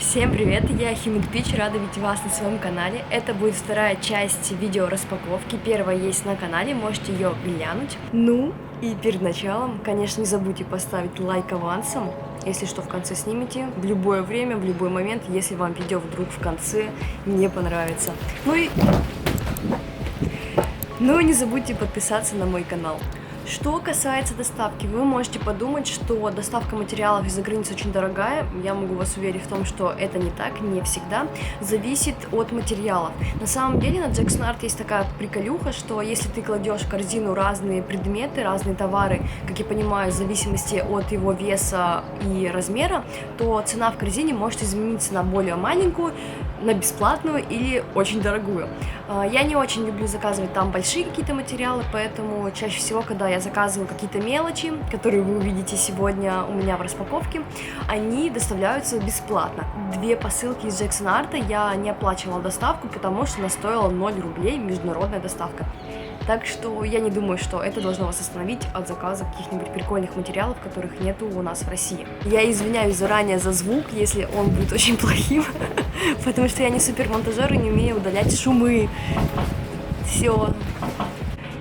Всем привет, я Химик Пич, рада видеть вас на своем канале. Это будет вторая часть видео распаковки. Первая есть на канале, можете ее глянуть. Ну и перед началом, конечно, не забудьте поставить лайк авансом. Если что, в конце снимите, в любое время, в любой момент, если вам видео вдруг в конце не понравится. Ну и не забудьте подписаться на мой канал. Что касается доставки, вы можете подумать, что доставка материалов из-за границы очень дорогая. Я могу вас уверить в том, что это не так, не всегда. Зависит от материалов. На самом деле на Jackson Art есть такая приколюха, что если ты кладешь в корзину разные предметы, разные товары, как я понимаю, в зависимости от его веса и размера, то цена в корзине может измениться на более маленькую, на бесплатную или очень дорогую. Я не очень люблю заказывать там большие какие-то материалы, поэтому чаще всего, когда я заказываю какие-то мелочи, которые вы увидите сегодня у меня в распаковке, они доставляются бесплатно. 2 посылки из Jackson Art я не оплачивала доставку, потому что она стоила 0 рублей, международная доставка. Так что я не думаю, что это должно вас остановить от заказа каких-нибудь прикольных материалов, которых нету у нас в России. Я извиняюсь заранее за звук, если он будет очень плохим, потому что я не супермонтажер и не умею удалять шумы. Все.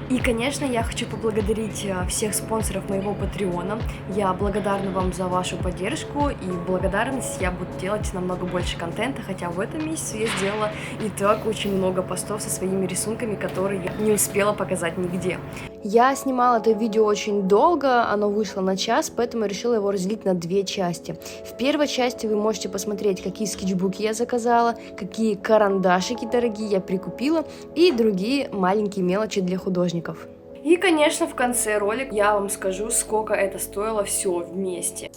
И, конечно, я хочу поблагодарить всех спонсоров моего Патреона. Я благодарна вам за вашу поддержку, и в благодарность я буду делать намного больше контента, хотя в этом месяце я сделала и так очень много постов со своими рисунками, которые я не успела показать нигде. Я снимала это видео очень долго, оно вышло на час, поэтому я решила его разделить на 2 части. В первой части вы можете посмотреть, какие скетчбуки я заказала, какие карандашики дорогие я прикупила и другие маленькие мелочи для художников. И, конечно, в конце ролика я вам скажу, сколько это стоило все вместе.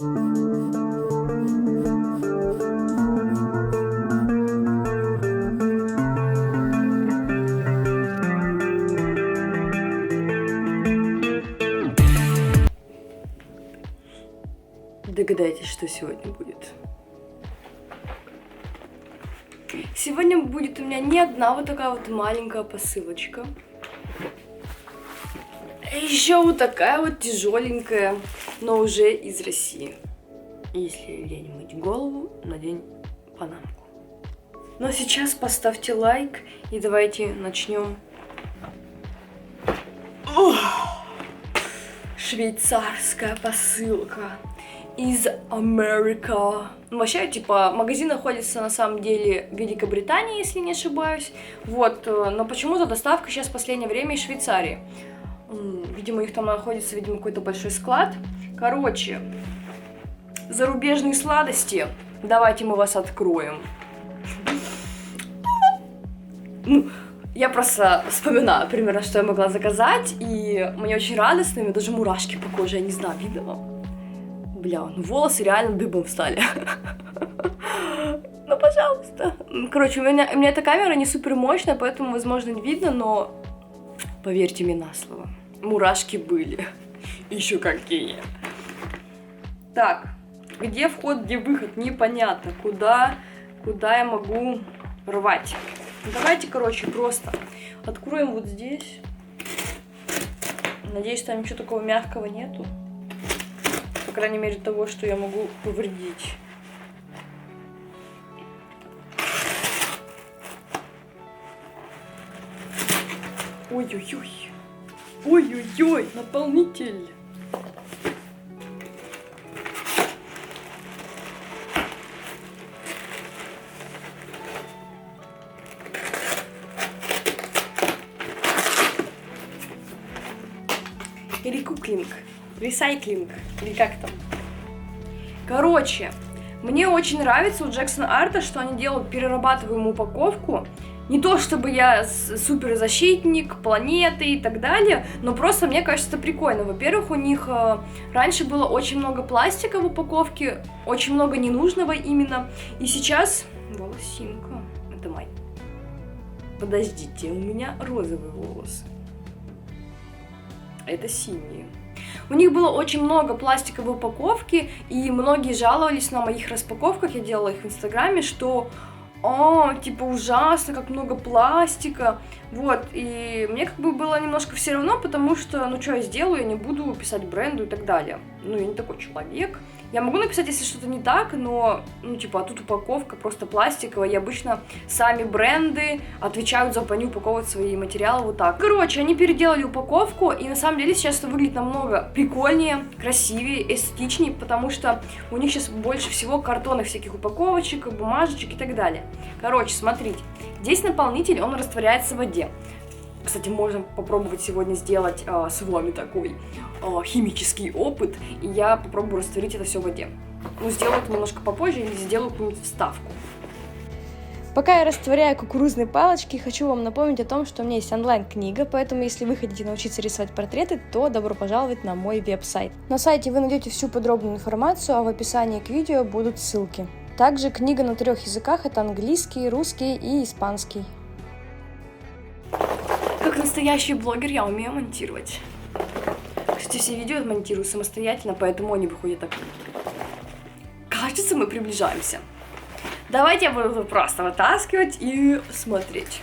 Догадайтесь, что сегодня будет. Сегодня будет у меня не одна вот такая вот маленькая посылочка. Еще вот такая вот тяжеленькая, но уже из России. Если лень мыть голову, надень панамку. Но сейчас поставьте лайк и давайте начнем. Швейцарская посылка из Америки. Вообще, типа, магазин находится на самом деле в Великобритании, если не ошибаюсь. Вот, но почему-то доставка сейчас в последнее время из Швейцарии. Видимо, их там находится, видимо, какой-то большой склад. Короче, зарубежные сладости. Давайте мы вас откроем. Я просто вспоминаю примерно, что я могла заказать, и мне очень радостно, у меня даже мурашки по коже, я не знаю, видно вам? Бля, волосы реально дыбом встали. Ну, пожалуйста. Короче, у меня эта камера не супер мощная, поэтому, возможно, не видно, но поверьте мне на слово. Мурашки были. Еще какие. Так, где вход, где выход, непонятно. Куда я могу рвать? Давайте, короче, просто откроем вот здесь. Надеюсь, там ничего такого мягкого нету. По крайней мере, того, что я могу повредить. Ой-ой-ой. Ой-ой-ой, наполнитель. Или куклинг, ресайклинг, или как там. Короче, мне очень нравится у Jackson Art, что они делают перерабатываемую упаковку. Не то чтобы я суперзащитник планеты и так далее, но просто мне кажется это прикольно. Во-первых, у них раньше было очень много пластика в упаковке, очень много ненужного именно. И сейчас волосинка. Это мой. Подождите, у меня розовые волосы. Это синие. У них было очень много пластиковой упаковки, и многие жаловались на моих распаковках, я делала их в Инстаграме, что типа ужасно, как много пластика, вот, и мне как бы было немножко все равно, потому что, ну что я сделаю, я не буду писать бренду и так далее, ну я не такой человек, Я могу написать, если что-то не так, но, ну, типа, а тут упаковка просто пластиковая, и обычно сами бренды отвечают за право упаковывать свои материалы вот так. Короче, они переделали упаковку, и на самом деле сейчас это выглядит намного прикольнее, красивее, эстетичнее, потому что у них сейчас больше всего картонных всяких упаковочек, бумажечек и так далее. Короче, смотрите, здесь наполнитель, он растворяется в воде. Кстати, можно попробовать сегодня сделать с вами такой химический опыт, и я попробую растворить это все в воде. Ну, сделаю это немножко попозже или сделаю какую-нибудь вставку. Пока я растворяю кукурузные палочки, хочу вам напомнить о том, что у меня есть онлайн-книга, поэтому если вы хотите научиться рисовать портреты, то добро пожаловать на мой веб-сайт. На сайте вы найдете всю подробную информацию, а в описании к видео будут ссылки. Также книга на 3 языках, это английский, русский и испанский. Как настоящий блогер я умею монтировать. Кстати, все видео монтирую самостоятельно, поэтому они выходят так. Кажется, мы приближаемся. Давайте я буду просто вытаскивать и смотреть.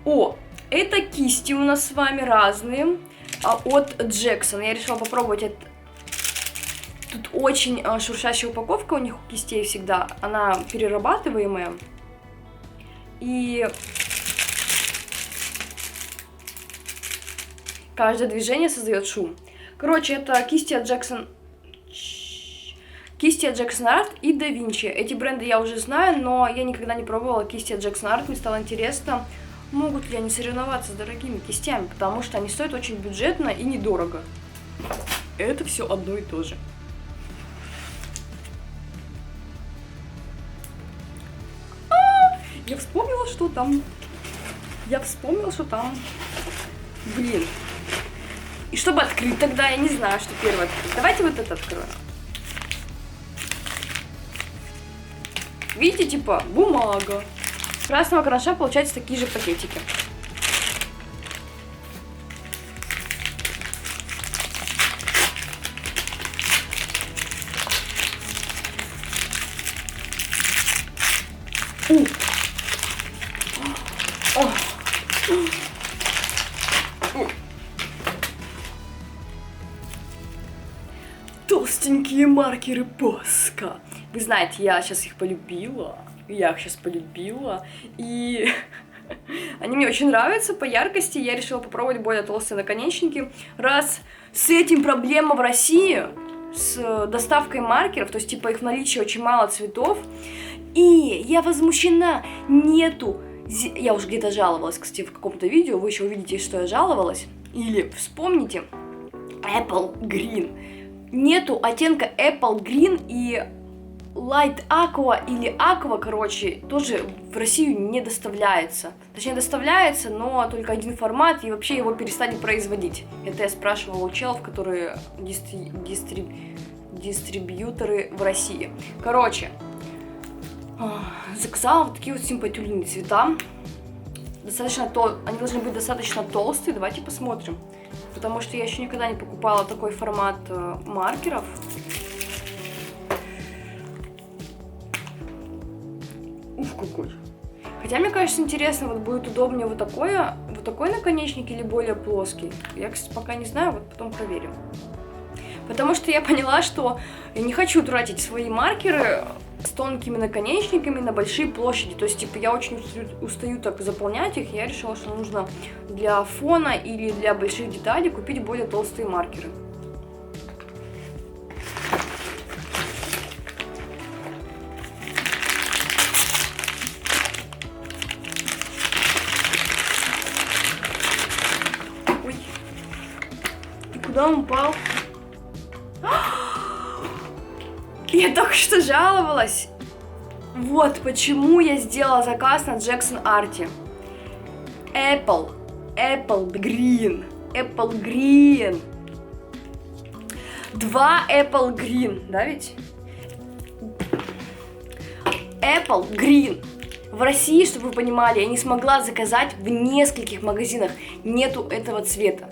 О, это кисти у нас с вами разные от Джексон. Я решила попробовать это. Тут очень шуршащая упаковка у них у кистей всегда. Она перерабатываемая. И каждое движение создает шум. Короче, это кисти от Jackson Art и Da Vinci. Эти бренды я уже знаю, но я никогда не пробовала кисти от Jackson Art. Мне стало интересно, могут ли они соревноваться с дорогими кистями, потому что они стоят очень бюджетно и недорого. Это все одно и то же. Я вспомнила, что там. Блин. И чтобы открыть тогда, я не знаю, что первое открыть. Давайте вот это откроем. Видите, типа, бумага. С красного карандаша получаются такие же пакетики. Толстенькие маркеры Posca. Вы знаете, я сейчас их полюбила. И они мне очень нравятся по яркости. Я решила попробовать более толстые наконечники. Раз с этим проблема в России, с доставкой маркеров, то есть типа их в наличии очень мало цветов. И я возмущена, нету. Я уже где-то жаловалась, кстати, в каком-то видео. Вы еще увидите, что я жаловалась. Или вспомните Apple Green. Нету оттенка Apple Green и Light Aqua или Aqua, короче, тоже в Россию не доставляется. Точнее, доставляется, но только один формат, и вообще его перестали производить. Это я спрашивала у челов, которые дистрибьюторы в России. Короче, заказала вот такие вот симпатюльные цвета. Они должны быть достаточно толстые. Давайте посмотрим. Потому что я еще никогда не покупала такой формат маркеров. Ух, какой. Хотя, мне кажется, интересно, вот будет удобнее вот такой наконечник или более плоский. Я, кстати, пока не знаю, вот потом проверим. Потому что я поняла, что я не хочу тратить свои маркеры с тонкими наконечниками на большие площади. То есть, типа, я очень устаю так заполнять их. Я решила, что нужно для фона или для больших деталей купить более толстые маркеры. Ой. И куда он упал? Я только что жаловалась. Вот почему я сделала заказ на Jackson Art. Apple Green. 2 Apple Green, да ведь? Apple Green. В России, чтобы вы понимали, я не смогла заказать в нескольких магазинах. Нету этого цвета.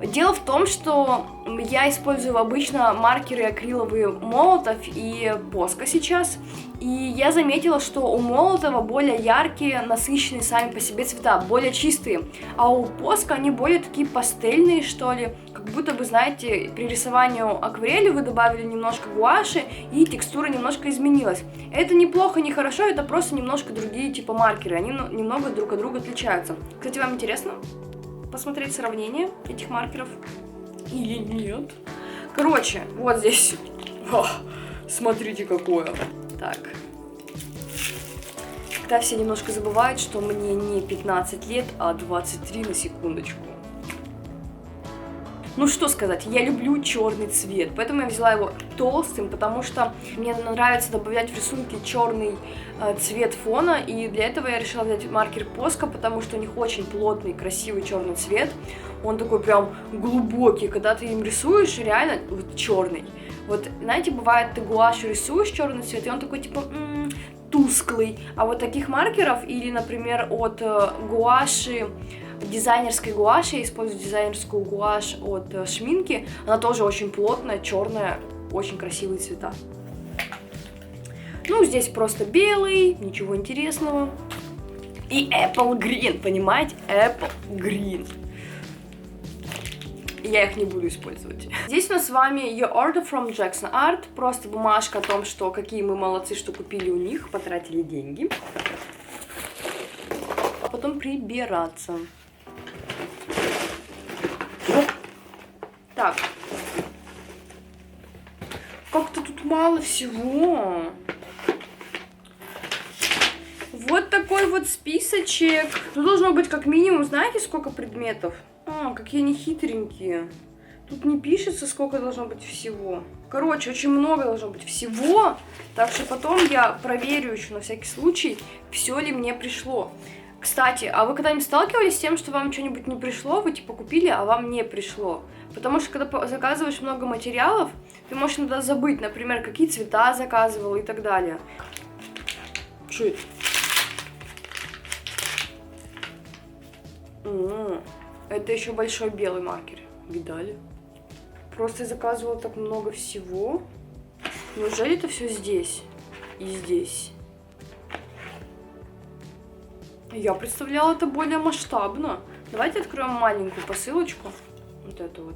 Дело в том, что я использую обычно маркеры акриловые Молотов и Posca сейчас, и я заметила, что у Молотова более яркие, насыщенные сами по себе цвета, более чистые, а у Posca они более такие пастельные, что ли, как будто бы, знаете, при рисовании акварелью вы добавили немножко гуаши, и текстура немножко изменилась. Это неплохо, не хорошо, это просто немножко другие типа маркеры, они немного друг от друга отличаются. Кстати, вам интересно посмотреть сравнение этих маркеров или нет? Короче, вот здесь. О, смотрите какое. Так. Когда все немножко забывают, что мне не 15 лет, а 23 на секундочку. Ну что сказать, я люблю черный цвет, поэтому я взяла его толстым, потому что мне нравится добавлять в рисунки черный цвет фона, и для этого я решила взять маркер Posca, потому что у них очень плотный, красивый черный цвет, он такой прям глубокий, когда ты им рисуешь, реально вот черный. Вот, знаете, бывает, ты гуашью рисуешь черный цвет, и он такой типа тусклый, а вот таких маркеров, или, например, от гуаши, дизайнерской гуаши, я использую дизайнерскую гуашь от Шминки, она тоже очень плотная, черная, очень красивые цвета. Ну, здесь просто белый, ничего интересного. И Apple Green, понимаете? Apple Green. Я их не буду использовать. Здесь у нас с вами Your Order from Jackson Art, просто бумажка о том, что какие мы молодцы, что купили у них, потратили деньги. А потом прибираться. Так, как-то тут мало всего. Вот такой вот списочек. Тут должно быть как минимум, знаете, сколько предметов? А, какие они хитренькие. Тут не пишется, сколько должно быть всего. Короче, очень много должно быть всего. Так что потом я проверю еще на всякий случай, все ли мне пришло. Кстати, а вы когда-нибудь сталкивались с тем, что вам что-нибудь не пришло, вы типа купили, а вам не пришло? Потому что когда заказываешь много материалов, ты можешь иногда забыть, например, какие цвета заказывал и так далее. Что это? Это еще большой белый маркер. Видали? Просто я заказывала так много всего. Неужели это все здесь и здесь? Я представляла это более масштабно. Давайте откроем маленькую посылочку. Вот эту вот.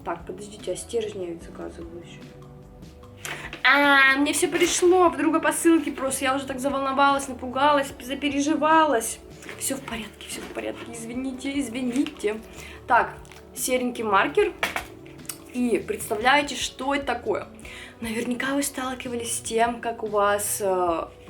Так, подождите, а стержни я ведь заказывала еще. Мне все пришло в другой посылке просто. Я уже так заволновалась, напугалась, запереживалась. Все в порядке, извините, извините. Так, серенький маркер. И представляете, что это такое? Наверняка вы сталкивались с тем, как у вас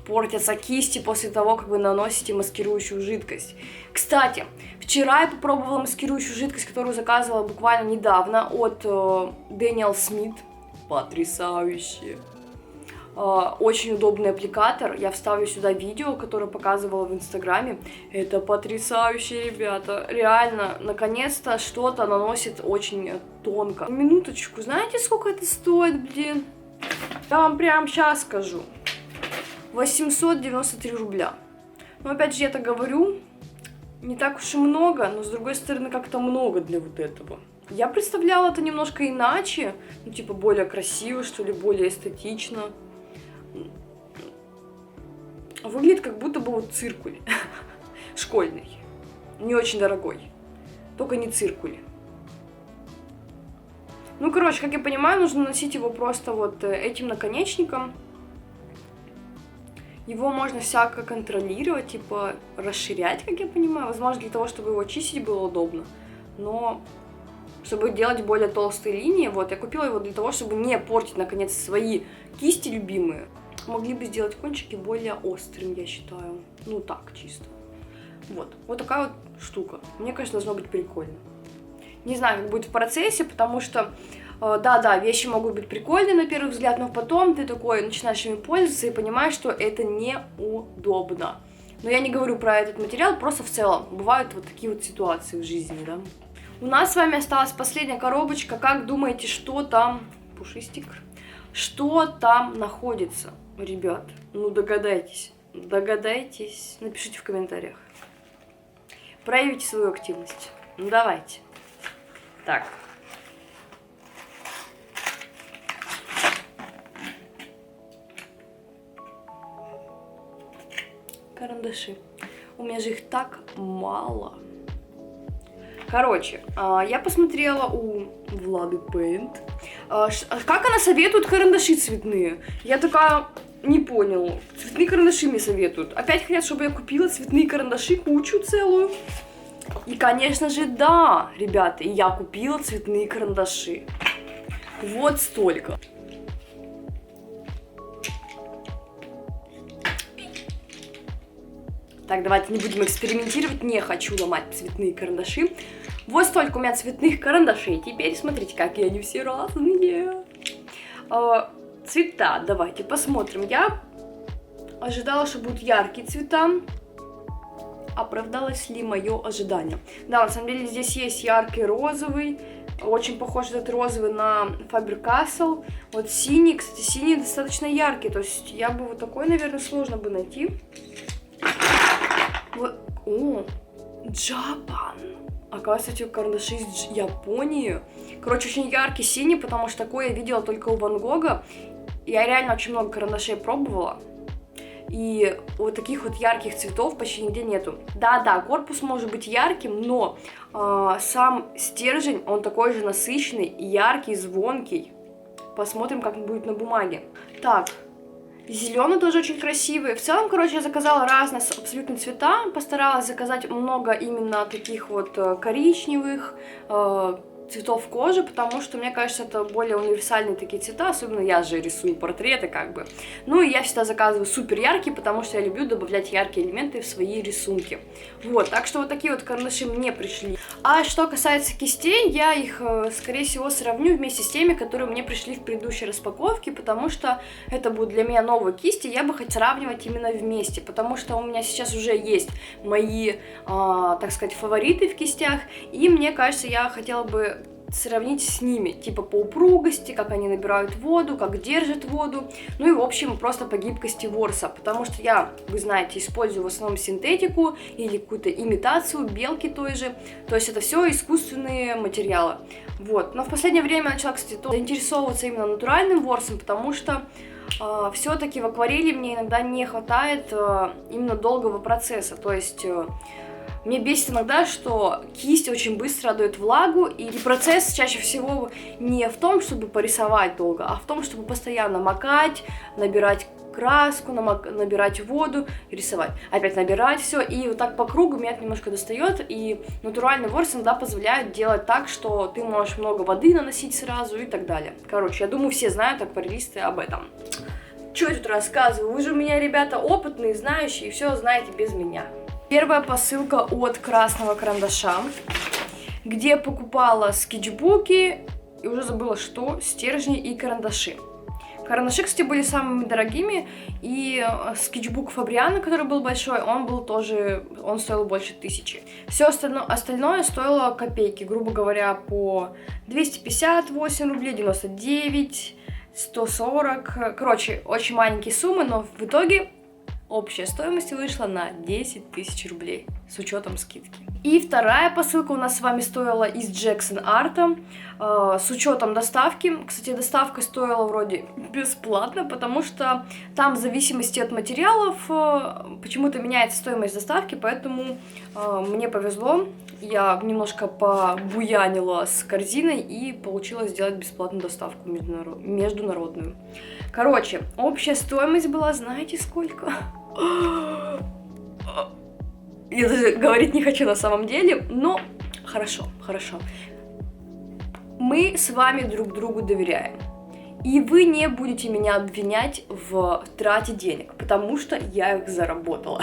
портятся кисти после того, как вы наносите маскирующую жидкость. Кстати, вчера я попробовала маскирующую жидкость, которую заказывала буквально недавно от Daniel Smith. Потрясающе! Очень удобный аппликатор. Я вставлю сюда видео, которое показывала в Инстаграме. Это потрясающе, ребята. Реально, наконец-то что-то наносит очень тонко. Минуточку, знаете, сколько это стоит, блин? Я вам прямо сейчас скажу. 893 рубля. Но опять же, я так говорю, не так уж и много, но с другой стороны, как-то много для вот этого. Я представляла это немножко иначе, ну, типа, более красиво, что ли, более эстетично. Выглядит как будто бы вот циркуль школьный, не очень дорогой, только не циркуль. Ну, короче, как я понимаю, нужно носить его просто вот этим наконечником. Его можно всяко контролировать, типа расширять, как я понимаю, возможно, для того, чтобы его чистить было удобно, но чтобы делать более толстые линии, вот, я купила его для того, чтобы не портить, наконец, свои кисти любимые. Могли бы сделать кончики более острым, я считаю. Ну, так, чисто. Вот. Вот такая вот штука. Мне, конечно, должно быть прикольно. Не знаю, как будет в процессе, потому что, да, вещи могут быть прикольные на первый взгляд, но потом ты такой начинаешь ими пользоваться и понимаешь, что это неудобно. Но я не говорю про этот материал, просто в целом. Бывают вот такие вот ситуации в жизни, да. У нас с вами осталась последняя коробочка. Как думаете, что там? Пушистик. Что там находится, ребят? Ну догадайтесь. Догадайтесь. Напишите в комментариях. Проявите свою активность. Ну давайте. Так. Карандаши. У меня же их так мало. Короче, я посмотрела у Влады Пейнт, как она советует карандаши цветные. Я такая, не поняла. Цветные карандаши мне советуют. Опять хотят, чтобы я купила цветные карандаши, кучу целую. И, конечно же, да, ребята, я купила цветные карандаши. Вот столько. Так, давайте не будем экспериментировать, не хочу ломать цветные карандаши. Вот столько у меня цветных карандашей. Теперь смотрите, какие они все разные. Цвета, давайте посмотрим. Я ожидала, что будут яркие цвета. Оправдалось ли мое ожидание? Да, на самом деле здесь есть яркий розовый. Очень похож этот розовый на Faber-Castell. Вот синий, кстати, синий достаточно яркий. То есть я бы вот такой, наверное, сложно бы найти. Вот. О, Джапан. Оказывается, эти карандаши из Японии. Короче, очень яркий синий, потому что такое я видела только у Ван Гога. Я реально очень много карандашей пробовала. И вот таких вот ярких цветов почти нигде нету. Да-да, корпус может быть ярким, но сам стержень, он такой же насыщенный, яркий, звонкий. Посмотрим, как будет на бумаге. Так. Зеленый тоже очень красивый. В целом, короче, я заказала разные абсолютно цвета. Постаралась заказать много именно таких вот коричневых цветов кожи, потому что, мне кажется, это более универсальные такие цвета, особенно я же рисую портреты, как бы. Ну, и я всегда заказываю супер яркие, потому что я люблю добавлять яркие элементы в свои рисунки. Вот, так что вот такие вот карандаши мне пришли. А что касается кистей, я их, скорее всего, сравню вместе с теми, которые мне пришли в предыдущей распаковке, потому что это будут для меня новые кисти, я бы хотела сравнивать именно вместе, потому что у меня сейчас уже есть мои, так сказать, фавориты в кистях, и мне кажется, я хотела бы сравнить с ними, типа по упругости, как они набирают воду, как держат воду, ну и в общем просто по гибкости ворса, потому что я, вы знаете, использую в основном синтетику или какую-то имитацию белки той же, то есть это все искусственные материалы, вот. Но в последнее время я начала, кстати, заинтересовываться именно натуральным ворсом, потому что все-таки в акварели мне иногда не хватает именно долгого процесса, то есть мне бесит иногда, что кисть очень быстро отдает влагу, и процесс чаще всего не в том, чтобы порисовать долго, а в том, чтобы постоянно макать, набирать краску, набирать воду, рисовать, опять набирать все, и вот так по кругу меня это немножко достает, и натуральный ворс иногда позволяет делать так, что ты можешь много воды наносить сразу и так далее. Короче, я думаю, все знают, акварелисты, об этом. Что я тут рассказываю? Вы же у меня, ребята, опытные, знающие, и все знаете без меня. Первая посылка от красного карандаша, где я покупала скетчбуки, и уже забыла что, стержни и карандаши. Карандаши, кстати, были самыми дорогими, и скетчбук Фабриано, который был большой, он стоил больше 1000. Все остальное стоило копейки, грубо говоря, по 258 рублей, 99, 140. Короче, очень маленькие суммы, но в итоге общая стоимость вышла на 10 тысяч рублей с учетом скидки. И вторая посылка у нас с вами стоила из Jackson Art с учетом доставки. Кстати, доставка стоила вроде бесплатно, потому что там в зависимости от материалов почему-то меняется стоимость доставки, поэтому мне повезло. Я немножко побуянила с корзиной и получилось сделать бесплатную доставку международную. Короче, общая стоимость была, знаете сколько? Я даже говорить не хочу на самом деле, но хорошо. Мы с вами друг другу доверяем. И вы не будете меня обвинять в трате денег, потому что я их заработала.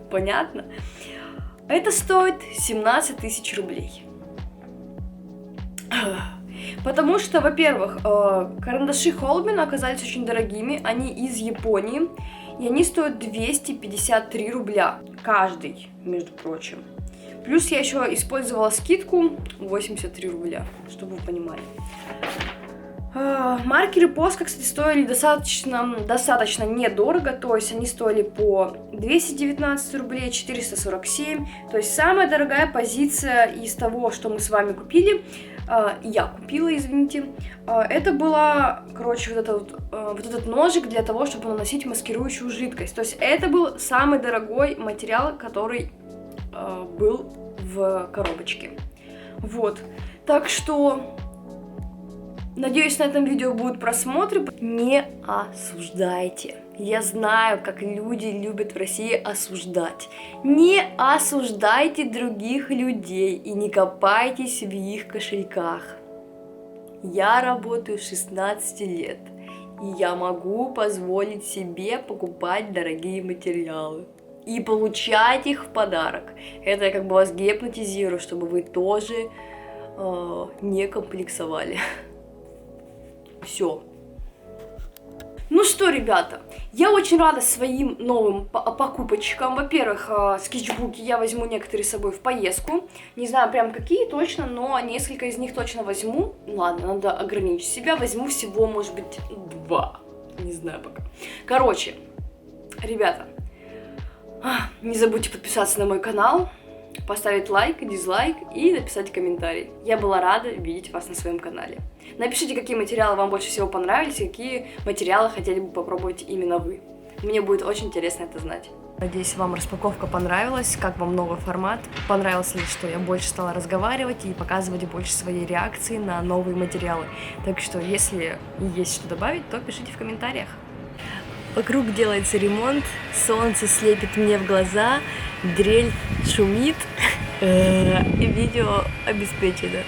Понятно? Это стоит 17 тысяч рублей. Потому что, во-первых, карандаши Holbein оказались очень дорогими, они из Японии, и они стоят 253 рубля каждый, между прочим. Плюс я еще использовала скидку 83 рубля, чтобы вы понимали. Маркеры Posca, кстати, стоили достаточно недорого, то есть они стоили по 219 рублей, 447, то есть самая дорогая позиция из того, что мы с вами купили, я купила, извините, это была, короче, вот этот ножик для того, чтобы наносить маскирующую жидкость, то есть это был самый дорогой материал, который был в коробочке, вот, так что... Надеюсь, на этом видео будут просмотры. Не осуждайте. Я знаю, как люди любят в России осуждать. Не осуждайте других людей и не копайтесь в их кошельках. Я работаю 16 лет, и я могу позволить себе покупать дорогие материалы и получать их в подарок. Это я как бы вас гипнотизирую, чтобы вы тоже не комплексовали. Все. Ну что, ребята, я очень рада своим новым покупочкам. Во-первых, скетчбуки я возьму некоторые с собой в поездку. Не знаю прям какие точно, но несколько из них точно возьму. Ладно, надо ограничить себя. Возьму всего, может быть, 2. Не знаю пока. Короче, ребята, не забудьте подписаться на мой канал, поставить лайк, дизлайк и написать комментарий. Я была рада видеть вас на своем канале. Напишите, какие материалы вам больше всего понравились, и какие материалы хотели бы попробовать именно вы. Мне будет очень интересно это знать. Надеюсь, вам распаковка понравилась, как вам новый формат, понравилось ли, что я больше стала разговаривать и показывать больше своей реакции на новые материалы. Так что, если есть что добавить, то пишите в комментариях. Вокруг делается ремонт, солнце слепит мне в глаза, дрель шумит, и видео обеспечено.